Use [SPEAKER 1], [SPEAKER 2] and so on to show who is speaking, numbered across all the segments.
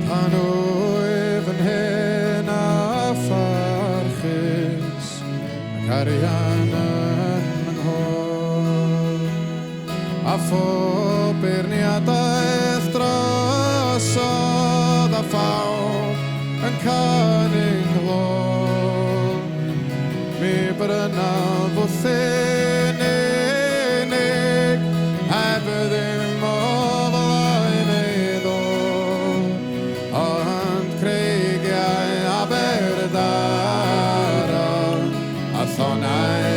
[SPEAKER 1] Pan wyf yn hyn a pharchus, ac arian yn mynghol. A phob beirniadaeth drosodd a phawb yn cynnig lol. Mi brynaf bwthyn unig, heb y ddim o flaen ei ddod. Ond creigiau Aberdara, a thonau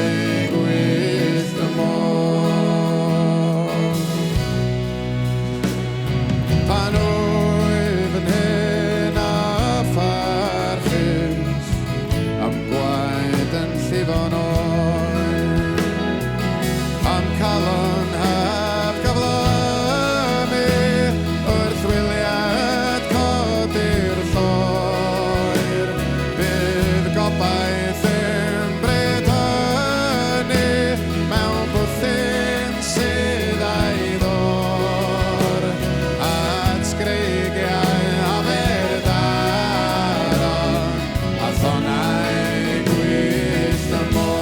[SPEAKER 1] gwyllt y môr. Pan wyf yn hyn a pharchus, am gwaed yn llifo'n oer, am calon heb gyflymu, wrth wyliad codi'r lloer. Bydd gobaith yn bryd hynny mewn bwthyn sydd a'i ddor, at greigiau Aberdara, a thonau gwyllt y môr.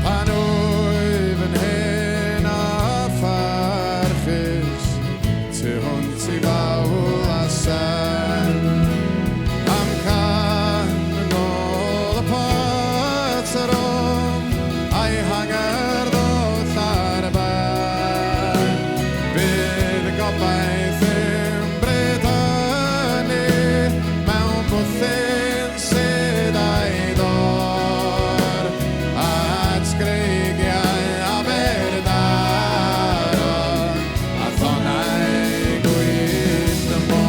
[SPEAKER 1] Pan wyf yn hyn a pharchus, tu hwnt i fawl a sen, am can yn ôl y pot yr om, a'i hangerddwll ar y ben. Bydd y gobaith yn bryd hynny mewn bwthyn sydd a'i ddor, at greigiau Aberdara, a thonau gwyllt y môr.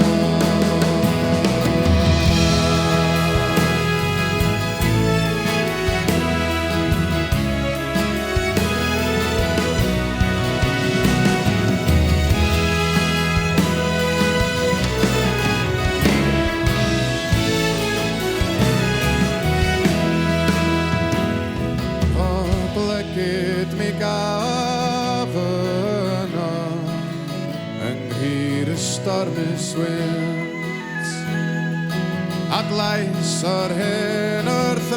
[SPEAKER 1] Oblygyd mi gafon o yng nghir y stormus wynt, a glais o'r hyn wrth